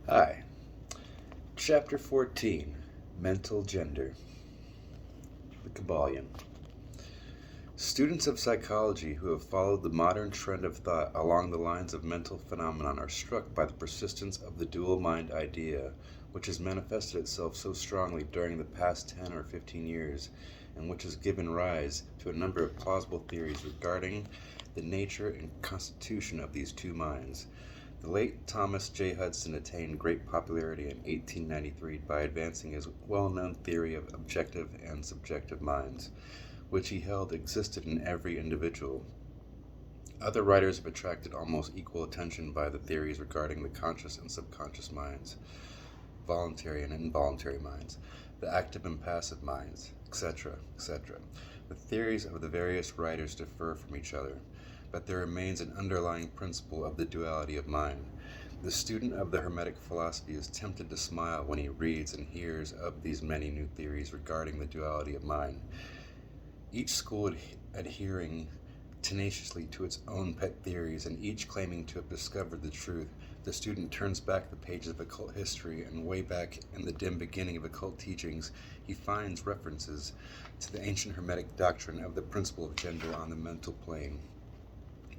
Hi. Chapter 14, Mental Gender. The Kybalion. Students of psychology who have followed the modern trend of thought along the lines of mental phenomenon are struck by the persistence of the dual mind idea, which has manifested itself so strongly during the past 10 or 15 years, and which has given rise to a number of plausible theories regarding the nature and constitution of these two minds. The late Thomas J. Hudson attained great popularity in 1893 by advancing his well-known theory of objective and subjective minds, which he held existed in every individual. Other writers have attracted almost equal attention by the theories regarding the conscious and subconscious minds, voluntary and involuntary minds, the active and passive minds, etc., etc. The theories of the various writers differ from each other, but there remains an underlying principle of the duality of mind. The student of the Hermetic philosophy is tempted to smile when he reads and hears of these many new theories regarding the duality of mind, each school adhering tenaciously to its own pet theories and each claiming to have discovered the truth. The student turns back the pages of occult history, and way back in the dim beginning of occult teachings, he finds references to the ancient Hermetic doctrine of the principle of gender on the mental plane,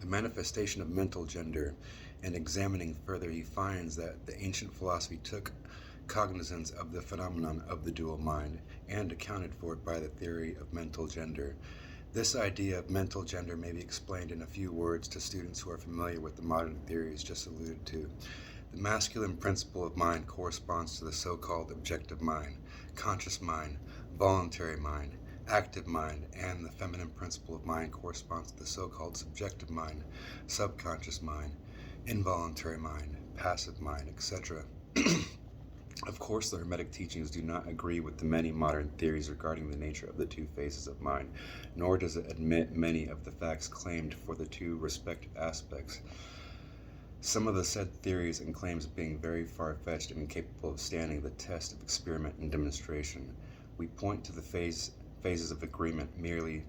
the manifestation of mental gender, and examining further, he finds that the ancient philosophy took cognizance of the phenomenon of the dual mind and accounted for it by the theory of mental gender. This idea of mental gender may be explained in a few words to students who are familiar with the modern theories just alluded to. The masculine principle of mind corresponds to the so-called objective mind, conscious mind, voluntary mind, active mind, and the feminine principle of mind corresponds to the so-called subjective mind, subconscious mind, involuntary mind, passive mind, etc. Of course, the Hermetic teachings do not agree with the many modern theories regarding the nature of the two phases of mind, nor does it admit many of the facts claimed for the two respective aspects. Some of the said theories and claims being very far-fetched and incapable of standing the test of experiment and demonstration. We point to the phases of agreement merely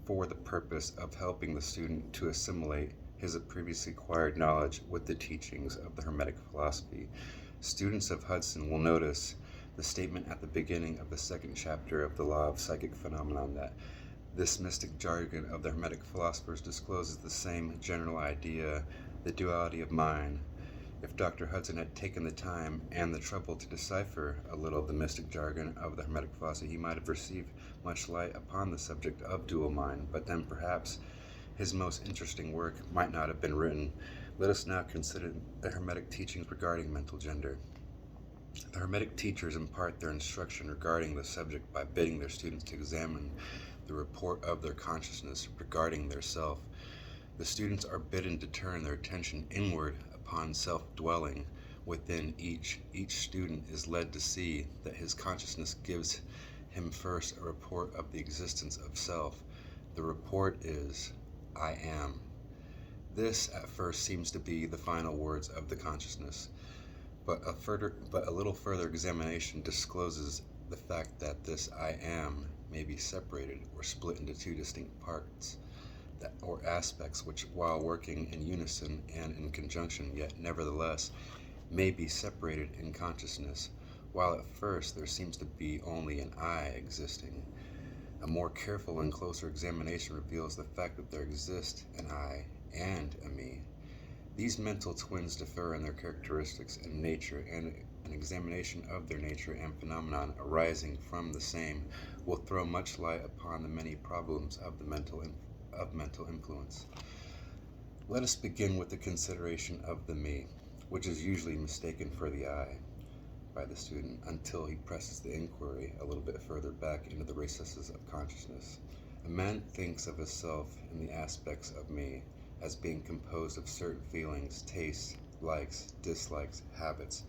for the purpose of helping the student to assimilate his previously acquired knowledge with the teachings of the Hermetic philosophy. Students of Hudson will notice the statement at the beginning of the second chapter of the Law of Psychic Phenomenon that this mystic jargon of the Hermetic philosophers discloses the same general idea, the duality of mind. If Dr. Hudson had taken the time and the trouble to decipher a little of the mystic jargon of the Hermetic philosophy, he might have received much light upon the subject of dual mind, but then perhaps his most interesting work might not have been written. Let us now consider the Hermetic teachings regarding mental gender. The Hermetic teachers impart their instruction regarding the subject by bidding their students to examine the report of their consciousness regarding their self. The students are bidden to turn their attention inward upon self-dwelling within each. Each student is led to see that his consciousness gives him first a report of the existence of self. The report is, I am. This at first seems to be the final words of the consciousness, but a little further examination discloses the fact that this I am may be separated or split into two distinct parts, or aspects which, while working in unison and in conjunction, yet nevertheless may be separated in consciousness. While at first there seems to be only an I existing, a more careful and closer examination reveals the fact that there exists an I and a me. These mental twins differ in their characteristics and nature, and an examination of their nature and phenomenon arising from the same will throw much light upon the many problems of the mental influence. Let us begin with the consideration of the me, which is usually mistaken for the I by the student until he presses the inquiry a little bit further back into the recesses of consciousness. A man thinks of himself in the aspects of me as being composed of certain feelings, tastes, likes, dislikes, habits,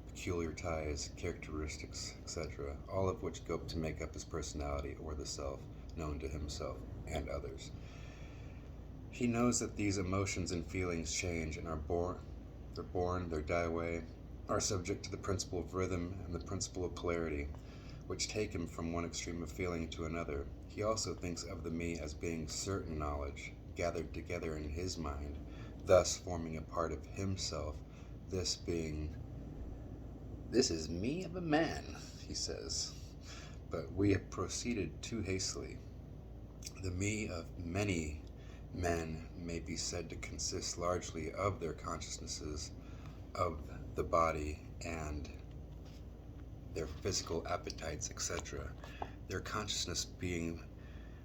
peculiar ties, characteristics, etc., all of which go to make up his personality or the self, known to himself and others. He knows that these emotions and feelings change and they die away, are subject to the principle of rhythm and the principle of polarity, which take him from one extreme of feeling to another. He also thinks of the me as being certain knowledge, gathered together in his mind, thus forming a part of himself, this being "This is me of a man," he says. But we have proceeded too hastily. The me of many men may be said to consist largely of their consciousnesses of the body and their physical appetites, etc. Their consciousness being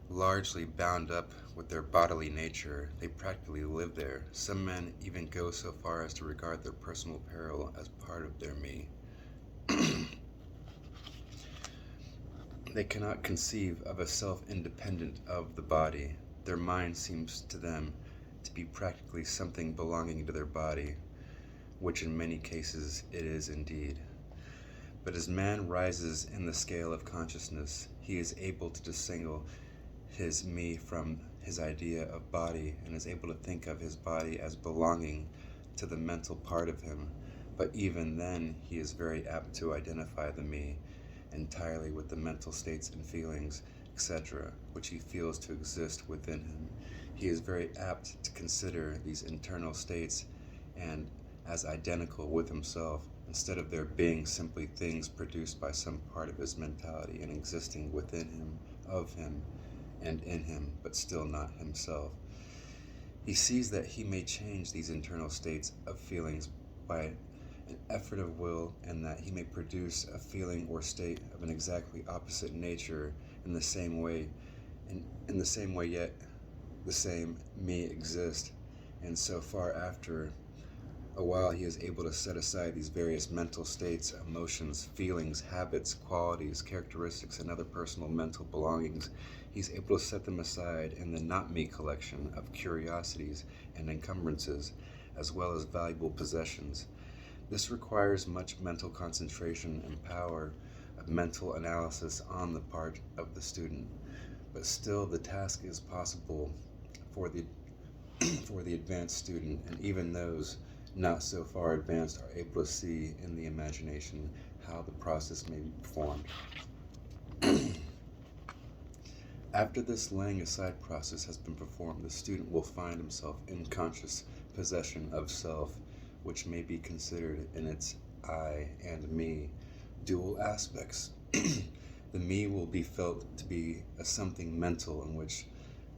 largely bound up with their bodily nature, they practically live there. Some men even go so far as to regard their personal peril as part of their me. They cannot conceive of a self independent of the body. Their mind seems to them to be practically something belonging to their body, which in many cases it is indeed. But as man rises in the scale of consciousness, he is able to distinguish his me from his idea of body, and is able to think of his body as belonging to the mental part of him. But even then, he is very apt to identify the me entirely with the mental states and feelings, etc., which he feels to exist within him. He is very apt to consider these internal states and as identical with himself, instead of their being simply things produced by some part of his mentality and existing within him, of him, and in him, but still not himself. He sees that he may change these internal states of feelings by an effort of will, and that he may produce a feeling or state of an exactly opposite nature in the same way, in the same way yet the same me exists, and so far after a while he is able to set aside these various mental states, emotions, feelings, habits, qualities, characteristics, and other personal mental belongings. He's able to set them aside in the not me collection of curiosities and encumbrances, as well as valuable possessions. This requires much mental concentration and power of mental analysis on the part of the student, but still the task is possible for the for the advanced student, and even those not so far advanced are able to see in the imagination how the process may be performed. After this laying aside process has been performed, the student will find himself in conscious possession of self, which may be considered in its I and me dual aspects. The me will be felt to be a something mental in which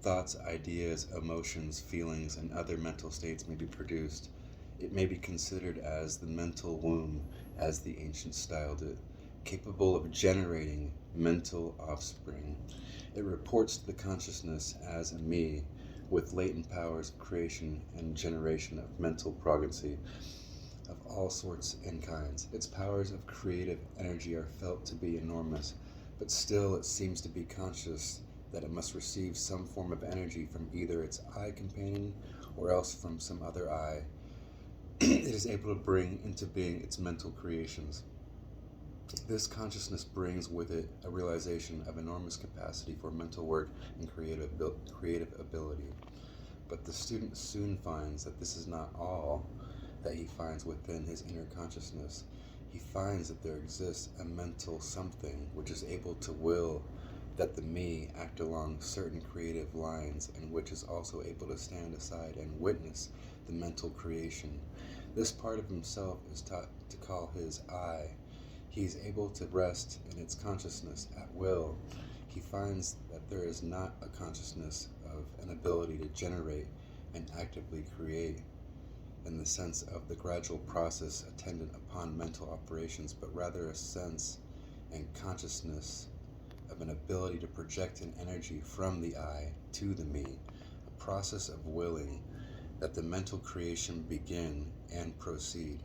thoughts, ideas, emotions, feelings, and other mental states may be produced. It may be considered as the mental womb, as the ancients styled it, capable of generating mental offspring. It reports to the consciousness as a me, with latent powers of creation and generation of mental progeny of all sorts and kinds. Its powers of creative energy are felt to be enormous, but still it seems to be conscious that it must receive some form of energy from either its I companion or else from some other I. It is able to bring into being its mental creations. This consciousness brings with it a realization of enormous capacity for mental work and creative ability. But the student soon finds that this is not all that he finds within his inner consciousness. He finds that there exists a mental something which is able to will that the me act along certain creative lines, and which is also able to stand aside and witness the mental creation. This part of himself is taught to call his I. He is able to rest in its consciousness at will. He finds that there is not a consciousness of an ability to generate and actively create in the sense of the gradual process attendant upon mental operations, but rather a sense and consciousness of an ability to project an energy from the I to the me, a process of willing that the mental creation begin and proceed.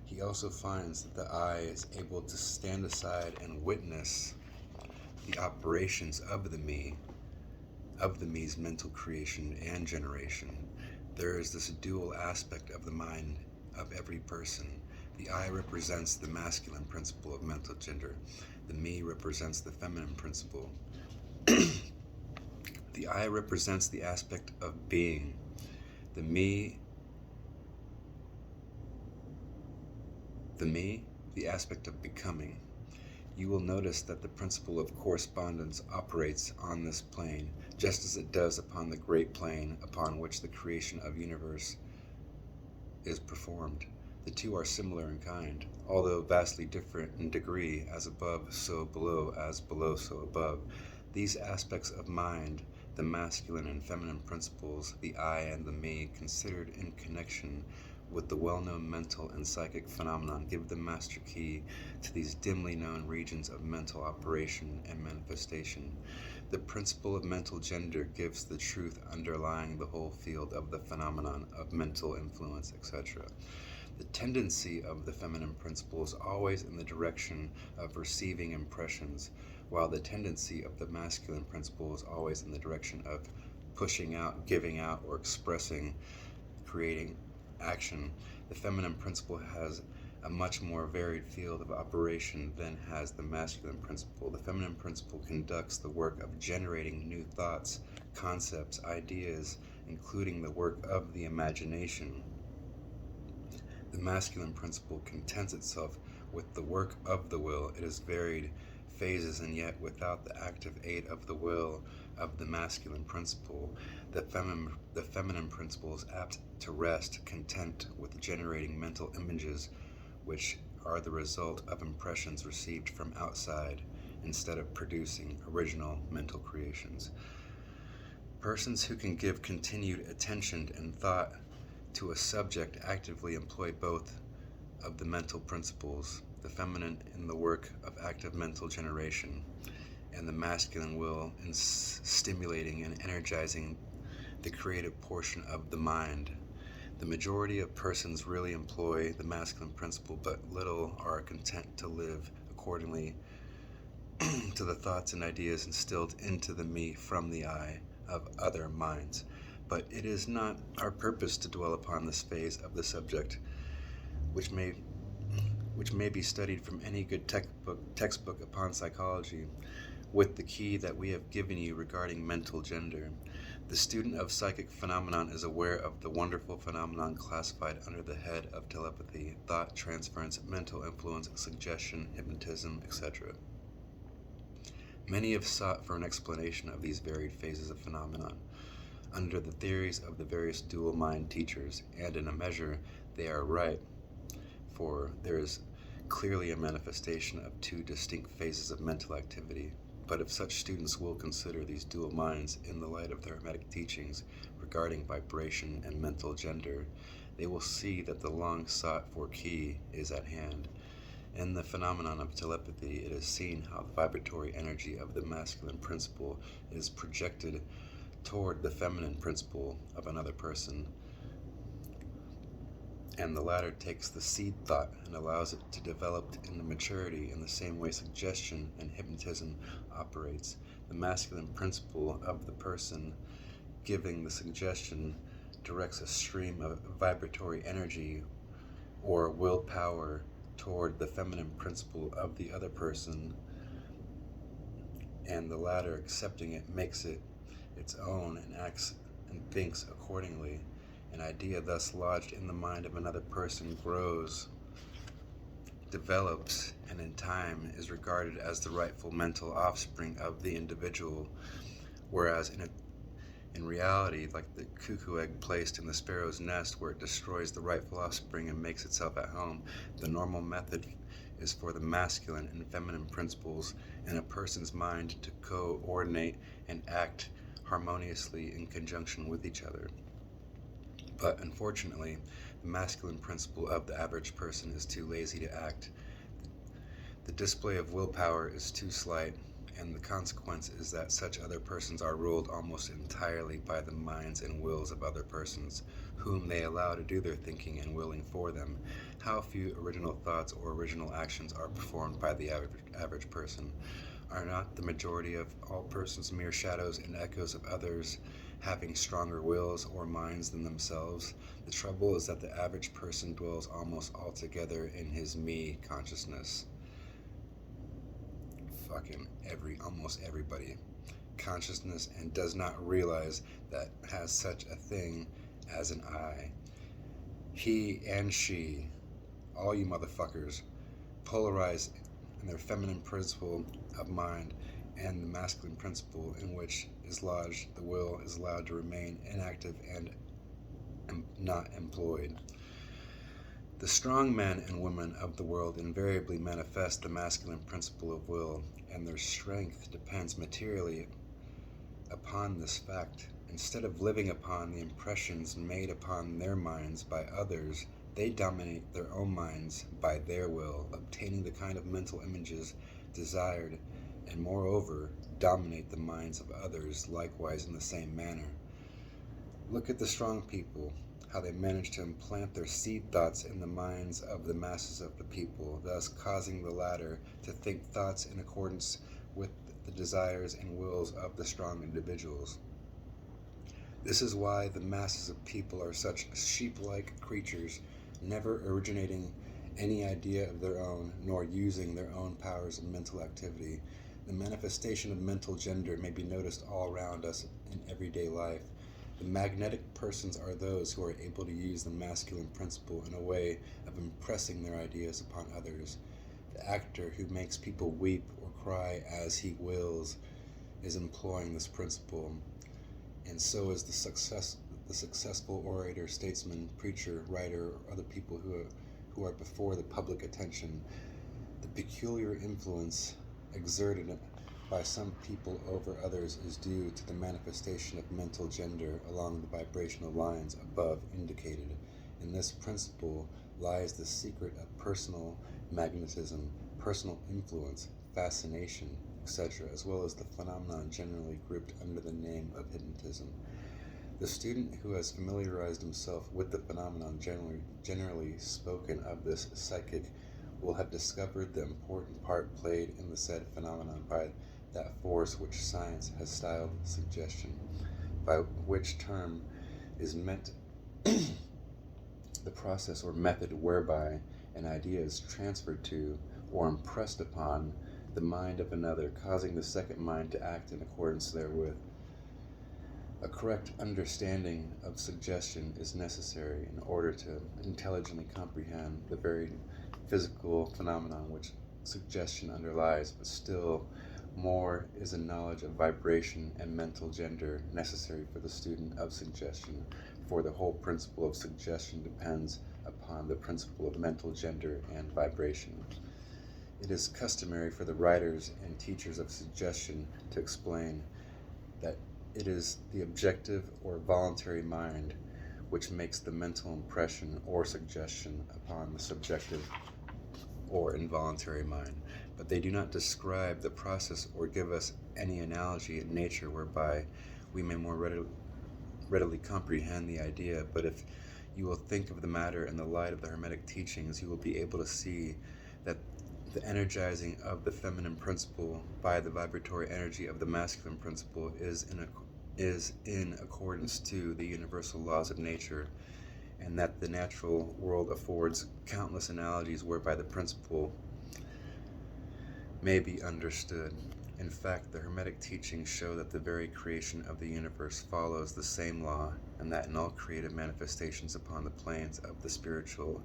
He also finds that the I is able to stand aside and witness the operations of the me's mental creation and generation. There is this dual aspect of the mind of every person. The I represents the masculine principle of mental gender. The me represents the feminine principle. The I represents the aspect of being. The me, the aspect of becoming. You will notice that the principle of correspondence operates on this plane, just as it does upon the great plane upon which the creation of universe is performed. The two are similar in kind, although vastly different in degree, as above, so below, as below, so above. These aspects of mind, the masculine and feminine principles, the I and the me, considered in connection with the well-known mental and psychic phenomenon, give the master key to these dimly known regions of mental operation and manifestation. The principle of mental gender gives the truth underlying the whole field of the phenomenon of mental influence, etc. The tendency of the feminine principle is always in the direction of receiving impressions, while the tendency of the masculine principle is always in the direction of pushing out, giving out, or expressing, creating action. The feminine principle has a much more varied field of operation than has the masculine principle. The feminine principle conducts the work of generating new thoughts, concepts, ideas, including the work of the imagination. The masculine principle contents itself with the work of the will. It is varied phases, and yet without the active aid of the will of the masculine principle, the feminine principle is apt to rest content with generating mental images which are the result of impressions received from outside, instead of producing original mental creations. Persons who can give continued attention and thought to a subject actively employ both of the mental principles, the feminine in the work of active mental generation, and the masculine will in stimulating and energizing the creative portion of the mind. The majority of persons really employ the masculine principle, but little are content to live accordingly to the thoughts and ideas instilled into the me from the I of other minds. But it is not our purpose to dwell upon this phase of the subject, which may be studied from any good textbook upon psychology, with the key that we have given you regarding mental gender. The student of psychic phenomenon is aware of the wonderful phenomenon classified under the head of telepathy, thought transference, mental influence, suggestion, hypnotism, etc. Many have sought for an explanation of these varied phases of phenomenon under the theories of the various dual mind teachers, and in a measure they are right, for there is clearly a manifestation of two distinct phases of mental activity. But if such students will consider these dual minds in the light of the Hermetic teachings regarding vibration and mental gender, they will see that the long sought for key is at hand. In the phenomenon of telepathy, it is seen how the vibratory energy of the masculine principle is projected toward the feminine principle of another person, and the latter takes the seed thought and allows it to develop into maturity in the same way suggestion and hypnotism operates. The masculine principle of the person giving the suggestion directs a stream of vibratory energy or willpower toward the feminine principle of the other person, and the latter, accepting it, makes it its own and acts and thinks accordingly. An idea thus lodged in the mind of another person grows, develops, and in time is regarded as the rightful mental offspring of the individual, whereas in reality, like the cuckoo egg placed in the sparrow's nest where it destroys the rightful offspring and makes itself at home, the normal method is for the masculine and feminine principles in a person's mind to coordinate and act harmoniously in conjunction with each other. But unfortunately, the masculine principle of the average person is too lazy to act. The display of willpower is too slight, and the consequence is that such other persons are ruled almost entirely by the minds and wills of other persons, whom they allow to do their thinking and willing for them. How few original thoughts or original actions are performed by the average person? Are not the majority of all persons mere shadows and echoes of others, having stronger wills or minds than themselves? The trouble is that the average person dwells almost altogether in his me consciousness. Almost everybody consciousness, and does not realize that has such a thing as an I. He and she, all you motherfuckers, polarize in their feminine principle of mind and the masculine principle in which is lodged. The will is allowed to remain inactive and not employed. The strong men and women of the world invariably manifest the masculine principle of will, and their strength depends materially upon this fact. Instead of living upon the impressions made upon their minds by others, they dominate their own minds by their will, obtaining the kind of mental images desired, and moreover, dominate the minds of others likewise in the same manner. Look at the strong people, how they manage to implant their seed thoughts in the minds of the masses of the people, thus causing the latter to think thoughts in accordance with the desires and wills of the strong individuals. This is why the masses of people are such sheep-like creatures, never originating any idea of their own, nor using their own powers of mental activity. The manifestation of mental gender may be noticed all around us in everyday life. The magnetic persons are those who are able to use the masculine principle in a way of impressing their ideas upon others. The actor who makes people weep or cry as he wills is employing this principle, and so is the successful orator, statesman, preacher, writer, or other people who are before the public attention. The peculiar influence exerted by some people over others is due to the manifestation of mental gender along the vibrational lines above indicated. In this principle lies the secret of personal magnetism, personal influence, fascination, etc., as well as the phenomenon generally grouped under the name of hypnotism. The student who has familiarized himself with the phenomenon generally spoken of this psychic will have discovered the important part played in the said phenomenon by that force which science has styled suggestion, by which term is meant the process or method whereby an idea is transferred to or impressed upon the mind of another, causing the second mind to act in accordance therewith. A correct understanding of suggestion is necessary in order to intelligently comprehend the varied physical phenomenon which suggestion underlies, but still more is a knowledge of vibration and mental gender necessary for the student of suggestion, for the whole principle of suggestion depends upon the principle of mental gender and vibration. It is customary for the writers and teachers of suggestion to explain that it is the objective or voluntary mind which makes the mental impression or suggestion upon the subjective or involuntary mind, but they do not describe the process or give us any analogy in nature whereby we may more readily comprehend the idea. But if you will think of the matter in the light of the Hermetic teachings, you will be able to see that the energizing of the feminine principle by the vibratory energy of the masculine principle is in accordance to the universal laws of nature, and that the natural world affords countless analogies whereby the principle may be understood. In fact, the Hermetic teachings show that the very creation of the universe follows the same law, and that in all creative manifestations upon the planes of the spiritual,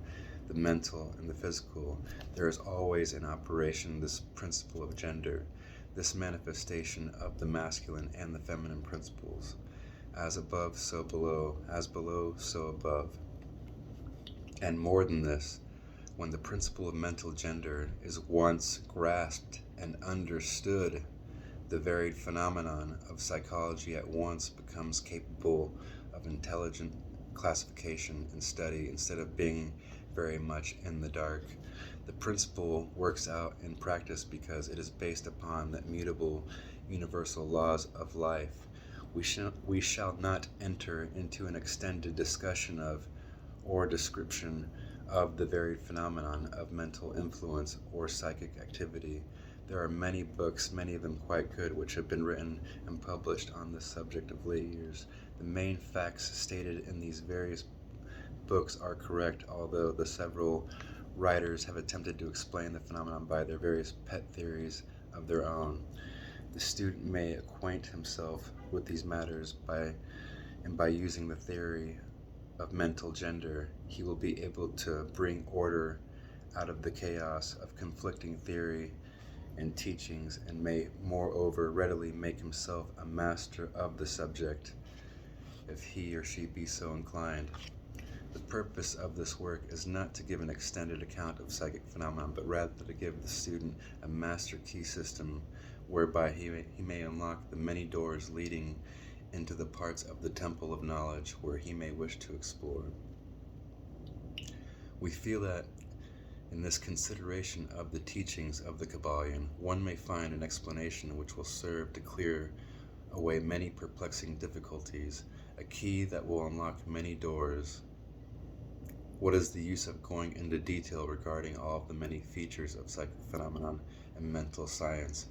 the mental, and the physical, there is always in operation this principle of gender, this manifestation of the masculine and the feminine principles. As above, so below, as below, so above. And more than this, when the principle of mental gender is once grasped and understood, the varied phenomenon of psychology at once becomes capable of intelligent classification and study instead of being very much in the dark. The principle works out in practice because it is based upon the immutable universal laws of life. We shall not enter into an extended discussion of or description of the varied phenomenon of mental influence or psychic activity. There are many books, many of them quite good, which have been written and published on this subject of late years. The main facts stated in these various books are correct, although the several writers have attempted to explain the phenomenon by their various pet theories of their own. The student may acquaint himself with these matters by using the theory of mental gender, he will be able to bring order out of the chaos of conflicting theory and teachings, and may moreover readily make himself a master of the subject if he or she be so inclined. The purpose of this work is not to give an extended account of psychic phenomenon, but rather to give the student a master key system whereby he may unlock the many doors leading into the parts of the temple of knowledge where he may wish to explore. We feel that in this consideration of the teachings of the Kybalion, one may find an explanation which will serve to clear away many perplexing difficulties, a key that will unlock many doors. What is the use of going into detail regarding all of the many features of psychic phenomenon and mental science,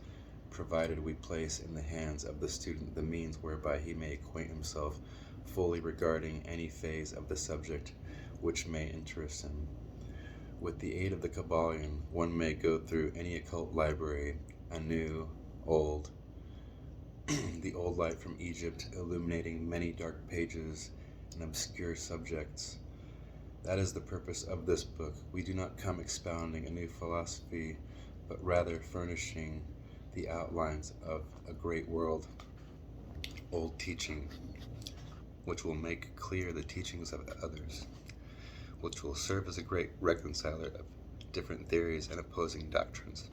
provided we place in the hands of the student the means whereby he may acquaint himself fully regarding any phase of the subject which may interest him. With the aid of the Kybalion, one may go through any occult library, a new, old, the old light from Egypt, illuminating many dark pages and obscure subjects. That is the purpose of this book. We do not come expounding a new philosophy, but rather furnishing the outlines of a great world, old teaching, which will make clear the teachings of others, which will serve as a great reconciler of different theories and opposing doctrines.